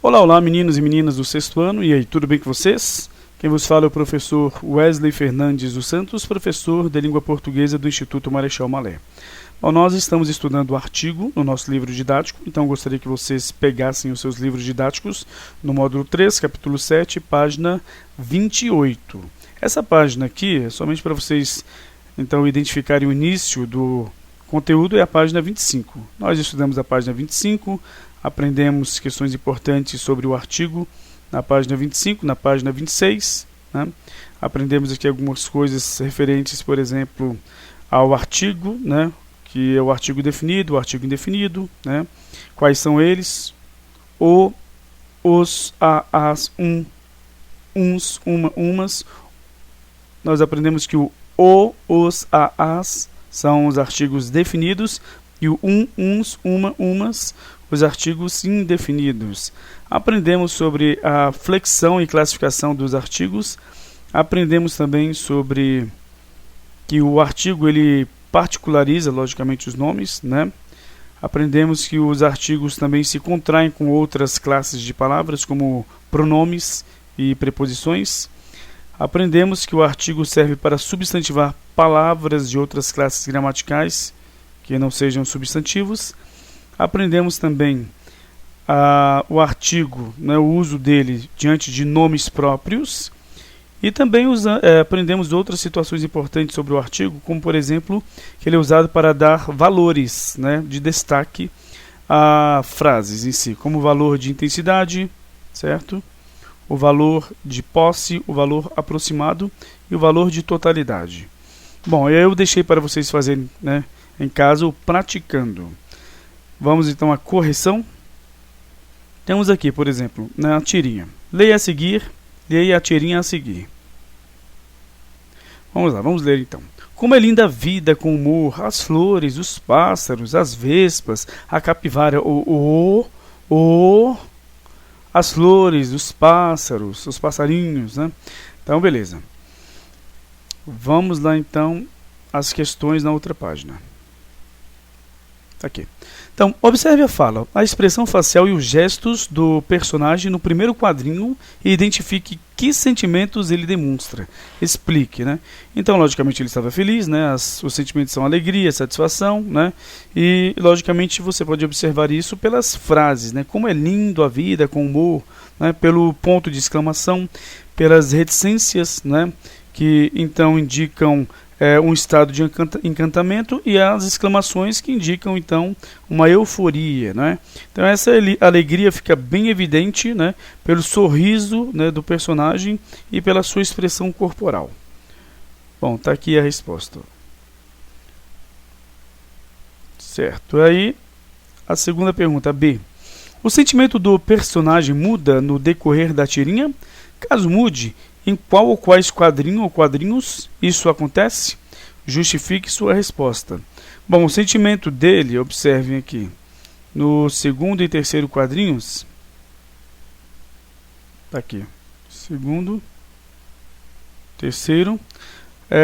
Olá, olá, meninos e meninas do sexto ano, e aí, tudo bem com vocês? Quem vos fala é o professor Wesley Fernandes dos Santos, professor de língua portuguesa do Instituto Marechal Malé. Bom, nós estamos estudando o artigo no nosso livro didático, então eu gostaria que vocês pegassem os seus livros didáticos no módulo 3, capítulo 7, página 28. Essa página aqui é somente para vocês então identificarem o início do conteúdo, é a página 25. Nós estudamos a página 25, aprendemos questões importantes sobre o artigo na página 25, na página 26, né? Aprendemos aqui algumas coisas referentes, por exemplo, ao artigo, né? Que é o artigo definido, o artigo indefinido, né? Quais são eles? O, os, a, as, uns, uma, umas. Nós aprendemos que o, os, a, as são os artigos definidos e o uns, uma, umas, os artigos indefinidos. Aprendemos sobre a flexão e classificação dos artigos. Aprendemos também sobre que o artigo ele particulariza, logicamente, os nomes, né? Aprendemos que os artigos também se contraem com outras classes de palavras, como pronomes e preposições. Aprendemos que o artigo serve para substantivar palavras de outras classes gramaticais que não sejam substantivos. Aprendemos também o artigo, né, o uso dele diante de nomes próprios. E também aprendemos outras situações importantes sobre o artigo, como, por exemplo, que ele é usado para dar valores, né, de destaque a frases em si, como o valor de intensidade, certo? O valor de posse, o valor aproximado e o valor de totalidade. Bom, eu deixei para vocês fazerem, né, em casa, o praticando. Vamos então à correção. Temos aqui, por exemplo, na tirinha. Leia a seguir, leia a tirinha a seguir. Vamos lá, vamos ler então. Como é linda a vida com humor, as flores, os pássaros, as vespas, a capivara, as flores, os pássaros, os passarinhos, né? Então, beleza. Vamos lá então às questões na outra página. Aqui. Então, observe a fala, a expressão facial e os gestos do personagem no primeiro quadrinho e identifique que sentimentos ele demonstra. Explique, né? Então, logicamente, ele estava feliz, né? Os sentimentos são alegria, satisfação, né? E, logicamente, você pode observar isso pelas frases, né? Como é lindo a vida com humor, né? Pelo ponto de exclamação, pelas reticências, né? Que, então, indicam um estado de encantamento, e as exclamações que indicam então uma euforia, né? Então essa alegria fica bem evidente, né, pelo sorriso, né, do personagem e pela sua expressão corporal. Bom, tá aqui a resposta. Certo. Aí a segunda pergunta, B. O sentimento do personagem muda no decorrer da tirinha? Caso mude, em qual ou quais quadrinho ou quadrinhos isso acontece? Justifique sua resposta. Bom, o sentimento dele, observem aqui, no segundo e terceiro quadrinhos, tá aqui, segundo, terceiro,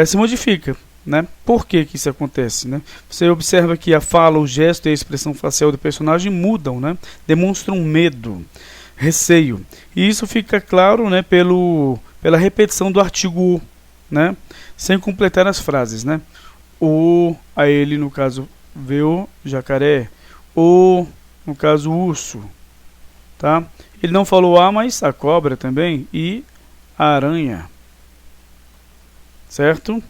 se modifica, né? Por que que isso acontece, né? Você observa que a fala, o gesto e a expressão facial do personagem mudam, né? Demonstram medo, receio. E isso fica claro, né, pela repetição do artigo o, né, sem completar as frases, né? O, a ele, no caso, vê o jacaré. O, no caso, o urso. Tá? Ele não falou a, mas a cobra também. E a aranha. Certo?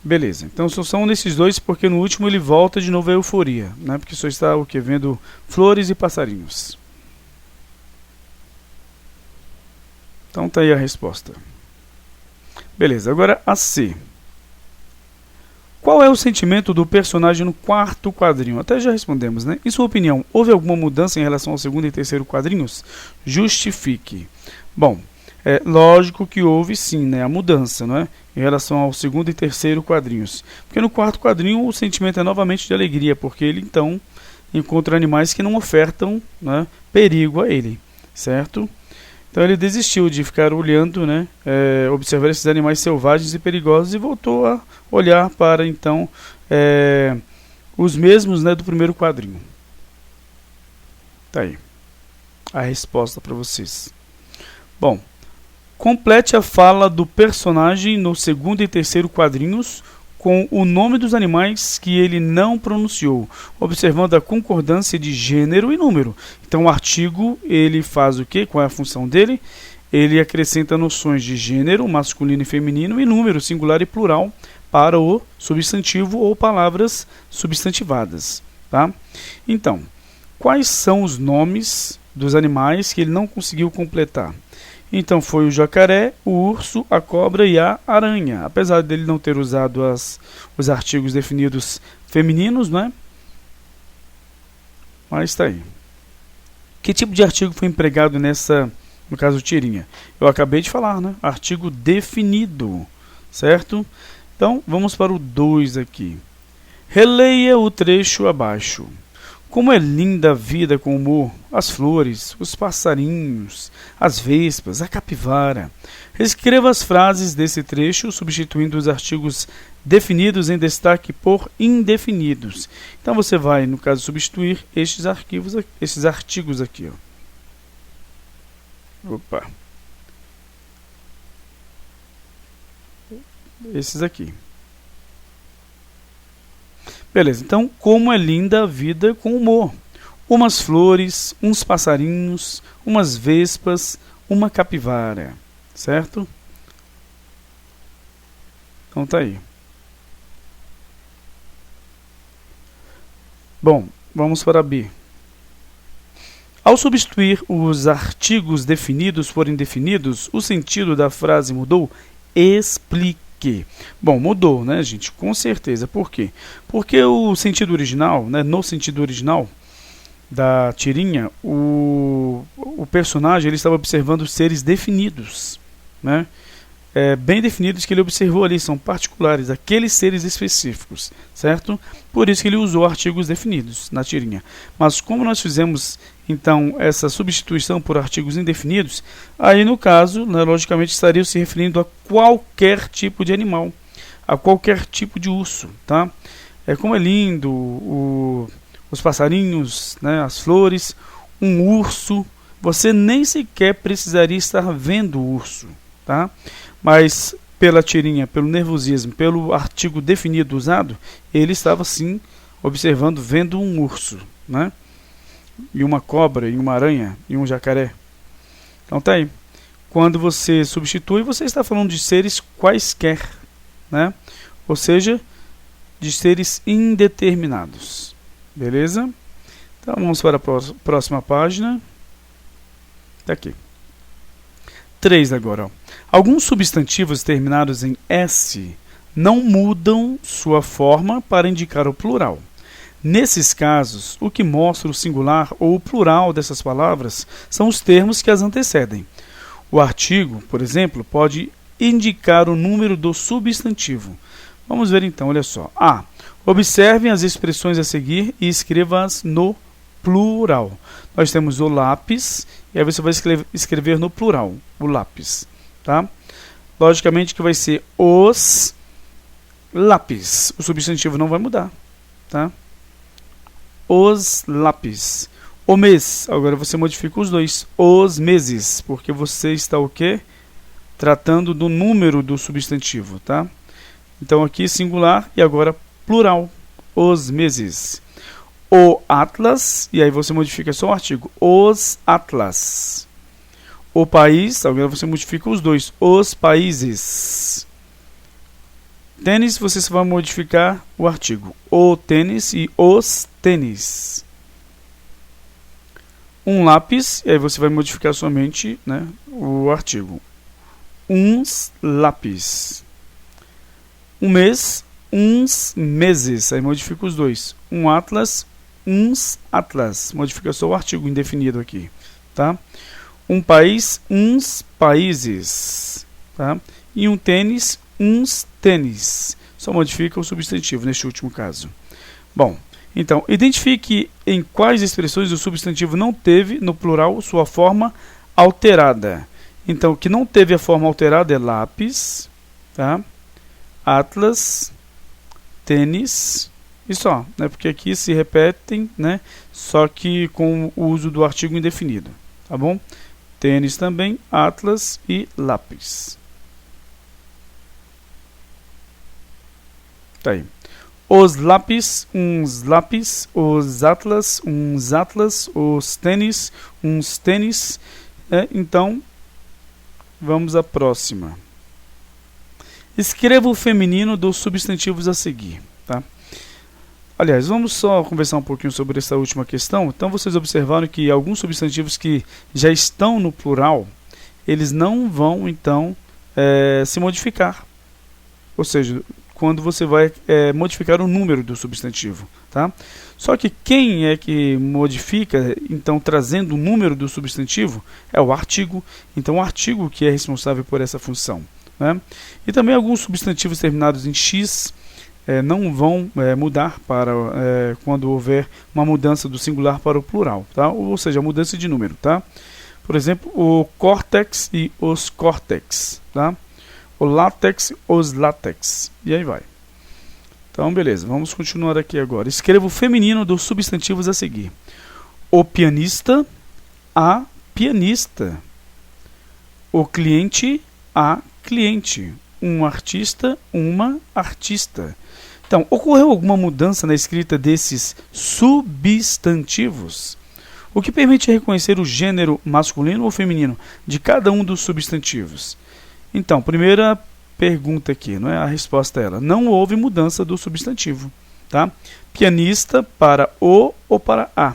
Beleza. Então, só são nesses dois, porque no último ele volta de novo à euforia, né? Porque só está o quê? Vendo flores e passarinhos. Então tá aí a resposta. Beleza, agora a C. Qual é o sentimento do personagem no quarto quadrinho? Até já respondemos, né? Em sua opinião, houve alguma mudança em relação ao segundo e terceiro quadrinhos? Justifique. Bom, é lógico que houve sim, né, a mudança, não é? Em relação ao segundo e terceiro quadrinhos. Porque no quarto quadrinho o sentimento é novamente de alegria, porque ele então encontra animais que não ofertam, né, perigo a ele, certo? Então ele desistiu de ficar olhando, né, observar esses animais selvagens e perigosos, e voltou a olhar para então os mesmos, né, do primeiro quadrinho. Tá aí. a resposta para vocês. Bom, complete a fala do personagem no segundo e terceiro quadrinhos com o nome dos animais que ele não pronunciou, observando a concordância de gênero e número. Então o artigo, ele faz o quê? Qual é a função dele? Ele acrescenta noções de gênero, masculino e feminino, e número, singular e plural, para o substantivo ou palavras substantivadas. Tá? Então, quais são os nomes dos animais que ele não conseguiu completar? Então foi o jacaré, o urso, a cobra e a aranha. Apesar dele não ter usado os artigos definidos femininos, né? Mas está aí. Que tipo de artigo foi empregado nessa, no caso, tirinha? Eu acabei de falar, né? Artigo definido, certo? Então, vamos para o 2 aqui. Releia o trecho abaixo. Como é linda a vida com humor, as flores, os passarinhos, as vespas, a capivara. Reescreva as frases desse trecho, substituindo os artigos definidos em destaque por indefinidos. Então você vai, no caso, substituir estes artigos aqui. Ó. Opa. Esses aqui. Beleza, então, como é linda a vida com humor. Umas flores, uns passarinhos, umas vespas, uma capivara. Certo? Então tá aí. Bom, vamos para B. Ao substituir os artigos definidos por indefinidos, o sentido da frase mudou? Explique. Bom, mudou, né, gente? Com certeza. Por quê? Porque o sentido original, né, no sentido original da tirinha, o personagem ele estava observando seres definidos, né? Bem definidos que ele observou ali, são particulares, aqueles seres específicos, certo? Por isso que ele usou artigos definidos na tirinha. Mas como nós fizemos, então, essa substituição por artigos indefinidos, aí no caso, né, logicamente, estaria se referindo a qualquer tipo de animal, a qualquer tipo de urso, tá? Como é lindo os passarinhos, né, as flores, um urso, você nem sequer precisaria estar vendo o urso, tá? Mas pela tirinha, pelo nervosismo, pelo artigo definido usado, ele estava sim observando, vendo um urso, né? E uma cobra, e uma aranha, e um jacaré. Então tá aí. Quando você substitui, você está falando de seres quaisquer, né? Ou seja, de seres indeterminados. Beleza? Então vamos para a próxima página. Tá aqui. 3 agora. Ó. Alguns substantivos terminados em S não mudam sua forma para indicar o plural. Nesses casos, o que mostra o singular ou o plural dessas palavras são os termos que as antecedem. O artigo, por exemplo, pode indicar o número do substantivo. Vamos ver então, olha só. A. Observem as expressões a seguir e escreva-as no plural. Nós temos o lápis, e aí você vai escrever no plural, o lápis. Tá? Logicamente que vai ser os lápis. O substantivo não vai mudar. Tá? Os lápis. O mês. Agora você modifica os dois. Os meses. Porque você está o quê? Tratando do número do substantivo. Tá? Então aqui singular e agora plural. Os meses. O atlas. E aí você modifica só o artigo. Os atlas. O país, agora você modifica os dois, os países. Tênis, você só vai modificar o artigo, o tênis e os tênis. Um lápis, e aí você vai modificar somente, né, o artigo, uns lápis. Um mês, uns meses, aí modifica os dois. Um atlas, uns atlas, modifica só o artigo indefinido aqui, tá? Um país, uns países, tá? E um tênis, uns tênis. Só modifica o substantivo neste último caso. Bom, então, identifique em quais expressões o substantivo não teve, no plural, sua forma alterada. Então, o que não teve a forma alterada é lápis, tá? Atlas, tênis e só, né? Porque aqui se repetem, né? Só que com o uso do artigo indefinido. tá bom? Tênis também, atlas e lápis. Tá aí. Os lápis, uns lápis, os atlas, uns atlas, os tênis, uns tênis. Então, vamos à próxima. Escreva o feminino dos substantivos a seguir, tá? Aliás, vamos só conversar um pouquinho sobre essa última questão. Então, vocês observaram que alguns substantivos que já estão no plural, eles não vão, então, se modificar. Ou seja, quando você vai modificar o número do substantivo, tá? Só que quem é que modifica, então, trazendo o número do substantivo, é o artigo. Então, o artigo que é responsável por essa função, né? E também alguns substantivos terminados em x não vão mudar para quando houver uma mudança do singular para o plural, tá? Ou seja, a mudança de número, tá? Por exemplo, o córtex e os córtex, tá? O látex, os látex, e aí vai. Então, beleza, vamos continuar aqui agora. Escreva o feminino dos substantivos a seguir. O pianista, a pianista. O cliente, a cliente. Um artista, uma artista. Então, ocorreu alguma mudança na escrita desses substantivos? O que permite reconhecer o gênero masculino ou feminino de cada um dos substantivos? Então, primeira pergunta aqui, não é? A resposta é ela. Não houve mudança do substantivo, tá? Pianista para o ou para a.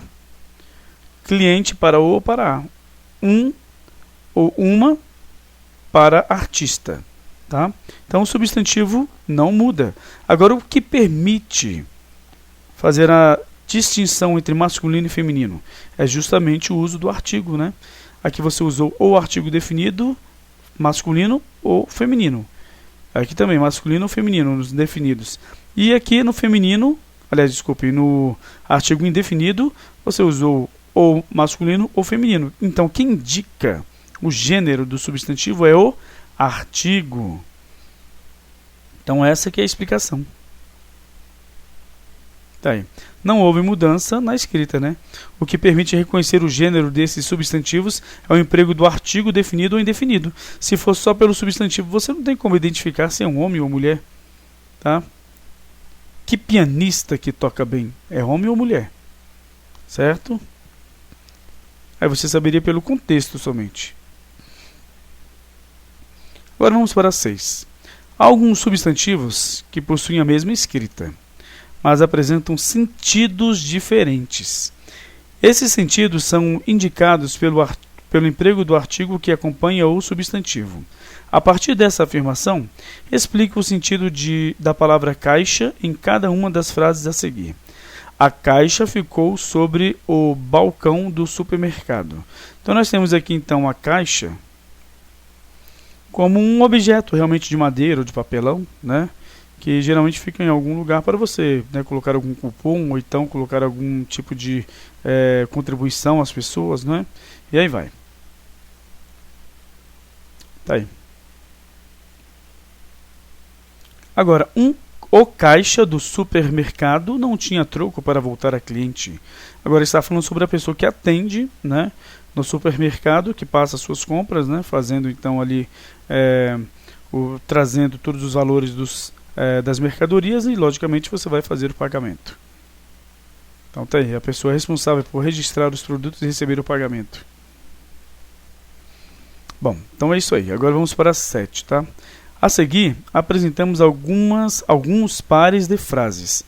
Cliente para o ou para a. Um ou uma para artista, tá? Então, o substantivo não muda. Agora, o que permite fazer a distinção entre masculino e feminino é justamente o uso do artigo, né? Aqui você usou o artigo definido, masculino ou feminino. Aqui também, masculino ou feminino, nos definidos. E aqui no feminino, aliás, desculpe, no artigo indefinido, você usou ou masculino ou feminino. Então, quem indica o gênero do substantivo é o artigo. Então, essa que é a explicação. Tá aí. Não houve mudança na escrita, né? O que permite reconhecer o gênero desses substantivos é o emprego do artigo definido ou indefinido. Se for só pelo substantivo, você não tem como identificar se é um homem ou mulher, tá? Que pianista que toca bem? É homem ou mulher? Certo? Aí você saberia pelo contexto somente. Agora vamos para 6. Há alguns substantivos que possuem a mesma escrita, mas apresentam sentidos diferentes. Esses sentidos são indicados pelo emprego do artigo que acompanha o substantivo. A partir dessa afirmação, explique o sentido da palavra caixa em cada uma das frases a seguir. A caixa ficou sobre o balcão do supermercado. Então, nós temos aqui, então, a caixa como um objeto realmente de madeira ou de papelão, né? Que geralmente fica em algum lugar para você, né, colocar algum cupom ou então colocar algum tipo de contribuição às pessoas, né? E aí vai. Tá aí. Agora, o caixa do supermercado não tinha troco para voltar a cliente. Agora está falando sobre a pessoa que atende, né, no supermercado, que passa as suas compras, né, fazendo então ali trazendo todos os valores das mercadorias e logicamente você vai fazer o pagamento. Então tá aí, a pessoa é responsável por registrar os produtos e receber o pagamento. Bom, então é isso aí. Agora vamos para 7, tá? A seguir, apresentamos alguns pares de frases.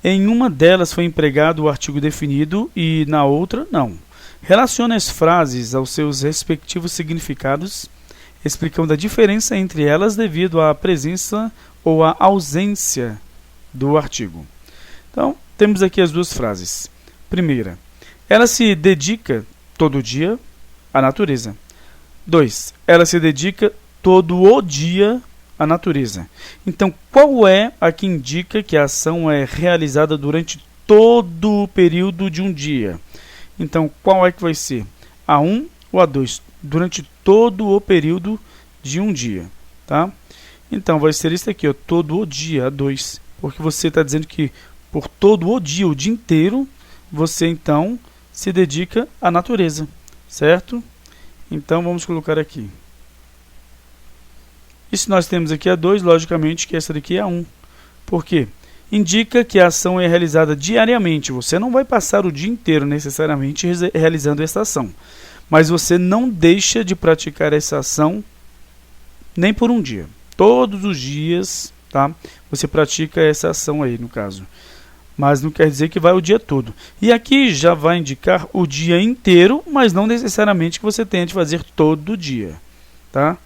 Em uma delas foi empregado o artigo definido e na outra não. Relacione as frases aos seus respectivos significados, explicando a diferença entre elas devido à presença ou à ausência do artigo. Então, temos aqui as duas frases. Primeira, ela se dedica todo dia à natureza. 2, ela se dedica todo o dia à natureza. Então, qual é a que indica que a ação é realizada durante todo o período de um dia? Então, qual é que vai ser? A 1 ou a 2? Durante todo o período de um dia, tá? Então, vai ser isso aqui, ó, todo o dia, a 2. Porque você está dizendo que por todo o dia inteiro, você então se dedica à natureza. certo? Então vamos colocar aqui. E se nós temos aqui a 2, logicamente que essa daqui é a 1. Por quê? Indica que a ação é realizada diariamente. Você não vai passar o dia inteiro necessariamente realizando essa ação. Mas você não deixa de praticar essa ação nem por um dia. Todos os dias, tá? Você pratica essa ação aí, no caso. Mas não quer dizer que vai o dia todo. E aqui já vai indicar o dia inteiro, mas não necessariamente que você tenha de fazer todo dia, tá?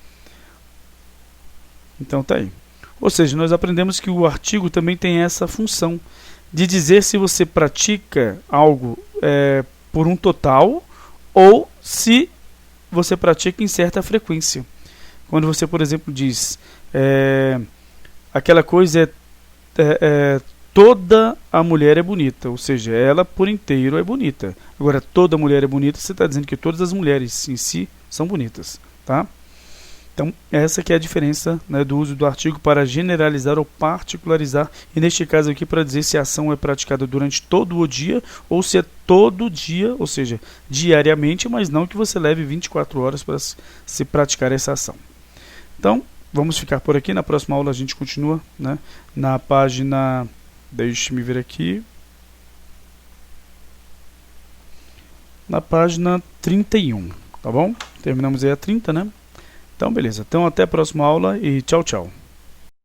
Então tá aí. Ou seja, nós aprendemos que o artigo também tem essa função de dizer se você pratica algo por um total ou se você pratica em certa frequência. Quando você, por exemplo, diz aquela coisa toda a mulher é bonita, ou seja, ela por inteiro é bonita. Agora, toda mulher é bonita, você está dizendo que todas as mulheres em si são bonitas, tá? Então, essa que é a diferença, né, do uso do artigo para generalizar ou particularizar, e neste caso aqui para dizer se a ação é praticada durante todo o dia ou se é todo dia, ou seja, diariamente, mas não que você leve 24 horas para se praticar essa ação. Então, vamos ficar por aqui. Na próxima aula a gente continua, né, na página, deixe-me ver aqui, na página 31, tá bom? Terminamos aí a 30, né? Então, beleza. Então, até a próxima aula e tchau, tchau.